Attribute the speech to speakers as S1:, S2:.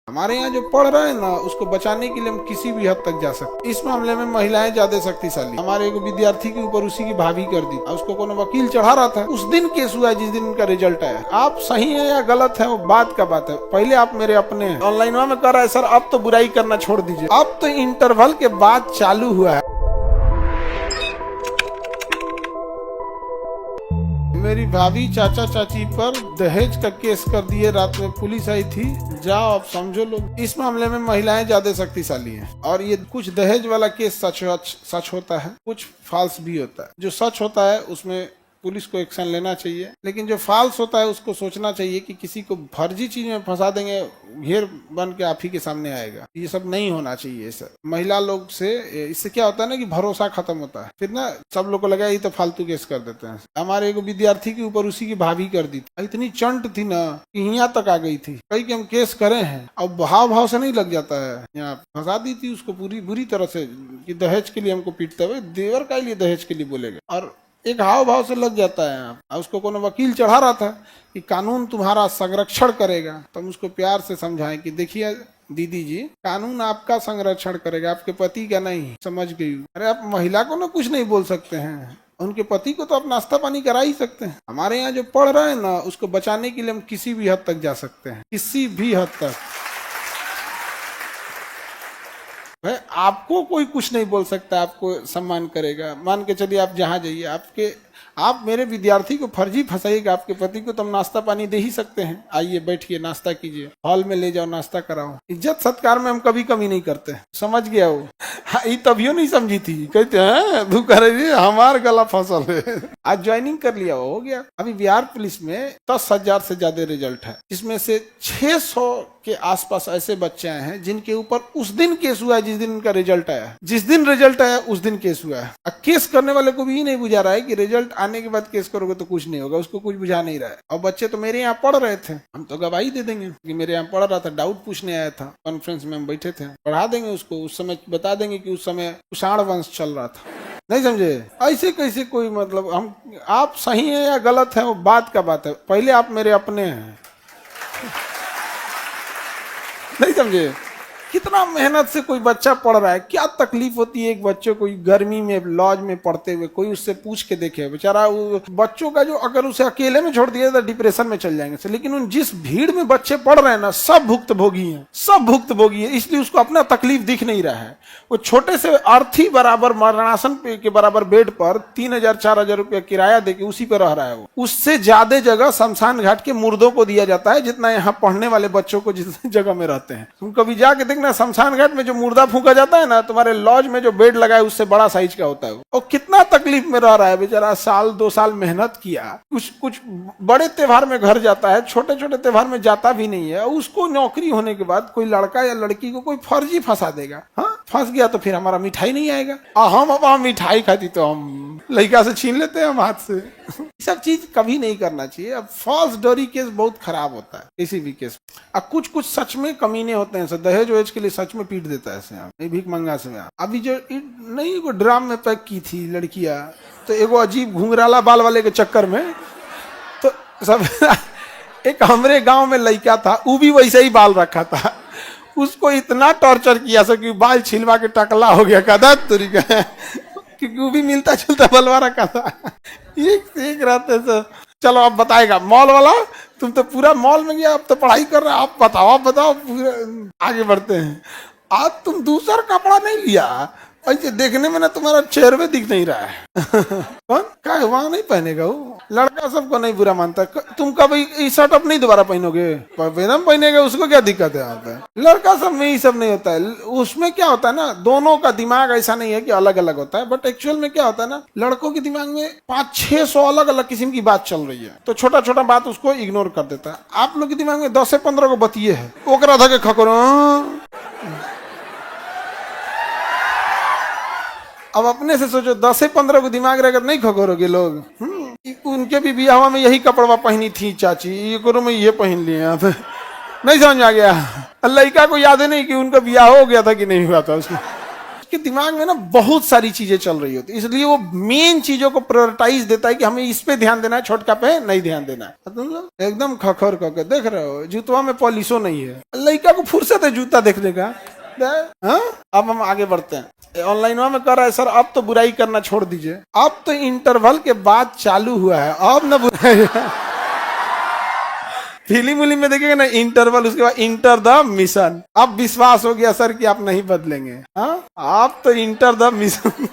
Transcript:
S1: हमारे यहाँ जो पढ़ रहे हैं ना, उसको बचाने के लिए हम किसी भी हद तक जा सकते। इस मामले में महिलाएं ज्यादा शक्तिशाली। हमारे एक विद्यार्थी के ऊपर उसी की भाभी कर दी, उसको कोनो वकील चढ़ा रहा था। उस दिन केस हुआ जिस दिन उनका रिजल्ट आया। आप सही है या गलत है वो बात का बात है, पहले आप मेरे अपने हैं। ऑनलाइन में कर रहा है सर, अब तो बुराई करना छोड़ दीजिए। अब तो इंटरवल के बाद चालू हुआ है। मेरी भाभी चाचा चाची पर दहेज का केस कर दिए, रात में पुलिस आई थी। जाओ अब समझो लोग, इस मामले में महिलाएं ज्यादा शक्तिशाली हैं। और ये कुछ दहेज वाला केस सच होता है, कुछ फॉल्स भी होता है। जो सच होता है उसमें पुलिस को एक्शन लेना चाहिए, लेकिन जो फॉल्स होता है उसको सोचना चाहिए कि किसी को फर्जी चीज में फंसा देंगे, घेर बन के आप ही के सामने आएगा। ये सब नहीं होना चाहिए सर। महिला लोग से इससे क्या होता है ना कि भरोसा खत्म होता है, फिर ना सब लोग को लगा ये तो फालतू केस कर देते हैं। हमारे एक विद्यार्थी के ऊपर उसी की भाभी कर दी थी। इतनी चंट थी ना कि यहाँ तक आ गई थी, कहीं कि हम केस करे हैं। अब भाव से नहीं लग जाता है, यहाँ फंसा दी थी उसको पूरी बुरी तरह से कि दहेज के लिए हमको पीटते हुए। देवर का लिए दहेज के लिए बोलेगा, और एक हाव भाव से लग जाता है। आप उसको कोनो वकील चढ़ा रहा था कि कानून तुम्हारा संरक्षण करेगा, तो हम उसको प्यार से समझाएं कि देखिए दीदी जी, कानून आपका संरक्षण करेगा, आपके पति का नहीं। समझ गई? अरे आप महिला को ना कुछ नहीं बोल सकते हैं, उनके पति को तो आप नाश्ता पानी करा ही सकते हैं। हमारे यहाँ जो पढ़ रहे हैं ना, उसको बचाने के लिए हम किसी भी हद तक जा सकते हैं, किसी भी हद तक। भाई आपको कोई कुछ नहीं बोल सकता, आपको सम्मान करेगा। मान के चलिए आप जहाँ जाइए, आप मेरे विद्यार्थी को फर्जी फंसाइएगा, आपके पति को तो हम नाश्ता पानी दे ही सकते हैं। आइए बैठिए, नाश्ता कीजिए, हॉल में ले जाओ, नाश्ता कराओ। इज्जत सत्कार में हम कभी कमी नहीं करते। समझ गया वो? हाँ, ये तभियो नहीं समझी थी। कहते हैं तू कह रही हमार गला फसल है। आज ज्वाइनिंग कर लिया, हो गया। अभी बिहार पुलिस में 10,000 से ज्यादा रिजल्ट है, जिसमें से 600 के आसपास ऐसे बच्चे आए हैं जिनके ऊपर उस दिन केस हुआ है जिस दिन उनका रिजल्ट आया। जिस दिन रिजल्ट आया उस दिन केस हुआ है। अब केस करने वाले को भी ही नहीं बुझा रहा है कि रिजल्ट आने के बाद केस करोगे तो कुछ नहीं होगा, उसको कुछ बुझा नहीं रहा है। और बच्चे तो मेरे यहाँ पढ़ रहे थे, हम तो गवाही दे देंगे कि मेरे यहाँ पढ़ रहा था, डाउट पूछने आया था, कॉन्फ्रेंस में हम बैठे थे, पढ़ा देंगे उसको। उस समय बता देंगे कि उस समय कुषाण वंश चल रहा था। नहीं समझे? ऐसे कैसे कोई मतलब हम आप सही है या गलत है वो बात का बात है, पहले आप मेरे अपने हैं। नहीं समझे? कितना मेहनत से कोई बच्चा पढ़ रहा है, क्या तकलीफ होती है एक बच्चे को गर्मी में लॉज में पढ़ते हुए। कोई उससे पूछ के देखे बेचारा, वो बच्चों का जो अगर उसे अकेले में छोड़ दिया तो डिप्रेशन में चल जाएंगे। लेकिन उन जिस भीड़ में बच्चे पढ़ रहे हैं ना, सब भुक्तभोगी हैं, सब भुक्तभोगी है। इसलिए उसको अपना तकलीफ दिख नहीं रहा है। वो छोटे से अर्थी बराबर मरणासन के बराबर बेड पर 3,000-4,000 रुपया किराया देके उसी पर रह रहा है। वो उससे ज्यादा जगह शमशान घाट के मुर्दों को दिया जाता है जितना यहाँ पढ़ने वाले बच्चों को जिस जगह में रहते हैं। तुम कभी जाके देखना, शमशान घाट में जो मुर्दा फूंका जाता है ना, तुम्हारे लॉज में जो बेड लगा है उससे बड़ा साइज का होता है। और कितना तकलीफ में रह रहा है बेचारा, 1-2 साल मेहनत किया, कुछ बड़े त्योहार में घर जाता है, छोटे छोटे त्योहार में जाता भी नहीं है। उसको नौकरी होने के बाद कोई लड़का या लड़की को कोई फर्जी फंसा देगा। हाँ, फंस गया तो फिर हमारा मिठाई नहीं आएगा। हम अब मिठाई खाती तो हम लड़का से छीन लेते हैं हम हाथ से। सब चीज कभी नहीं करना चाहिए। अब फॉल्स डोरी केस बहुत खराब होता है किसी भी केस। अब कुछ सच में कमीने होते हैं, सर दहेज वहेज के लिए सच में पीट देता है ऐसे भीख मंगा से। अभी जो नहीं को ड्राम में पैक की थी लड़कियां, तो एगो अजीब घुंघराला बाल वाले के चक्कर में तो सब एक हमारे गांव में लड़का था, वो भी वैसे ही बाल रखा था। उसको इतना टॉर्चर किया सर कि बाल छिलवा के टकला हो गया। कदा तरीका है, क्योंकि वो भी मिलता जुलता बलवा रखा था। एक रहते सर। चलो अब बताएगा मॉल वाला, तुम तो पूरा मॉल में गया, अब तो पढ़ाई कर रहे, आप बताओ पूरा आगे बढ़ते हैं। आज तुम दूसरा कपड़ा नहीं लिया, ऐसे देखने में ना तुम्हारा चेहरे दिख नहीं रहा है। कौन क्या वहां नहीं पहनेगा वो? लड़का सबको नहीं बुरा मानता। तुम कभी शर्ट अप नहीं दोबारा पहनोगे? एकदम पहनेगा, उसको क्या दिक्कत है? यहाँ पे लड़का सब में ये सब नहीं होता है। उसमें क्या होता है ना, दोनों का दिमाग ऐसा नहीं है कि अलग अलग होता है, बट एक्चुअल में क्या होता है ना, लड़कों के दिमाग में 500-600 अलग अलग किस्म की बात चल रही है, तो छोटा छोटा बात उसको इग्नोर कर देता है। आप लोग के दिमाग में 10 से 15 को बतिये है, ओकरा धके खकरो। अब अपने से सोचो, 10 से 15 को दिमाग रहेगा, नहीं खगोरोगे लोग। उनके भी बियाह में यही कपड़ा पहनी थी चाची, ये में ये पहन लिए आप। नहीं समझ आ गया? लड़का को याद है नहीं कि उनका बियाह हो गया था कि नहीं हुआ था उसको। उसके दिमाग में ना बहुत सारी चीजें चल रही होती, इसलिए वो मेन चीजों को प्रायोरिटाइज देता है कि हमें इस पे ध्यान देना है, छोटका पे नहीं ध्यान देना है। मतलब एकदम खखर करके देख रहे हो, जूतवा में पॉलिशो नहीं है, लड़का को फुर्सत है जूता देखने का। हाँ? अब हम आगे बढ़ते हैं। ऑनलाइन में कर रहा है सर, अब तो बुराई करना छोड़ दीजिए, अब तो इंटरवल के बाद चालू हुआ है, अब ना बुराई। फिल्म उलिम में देखिएगा ना इंटरवल, उसके बाद इंटर द मिशन, अब विश्वास हो गया सर कि आप नहीं बदलेंगे। हाँ, आप तो इंटर द मिशन।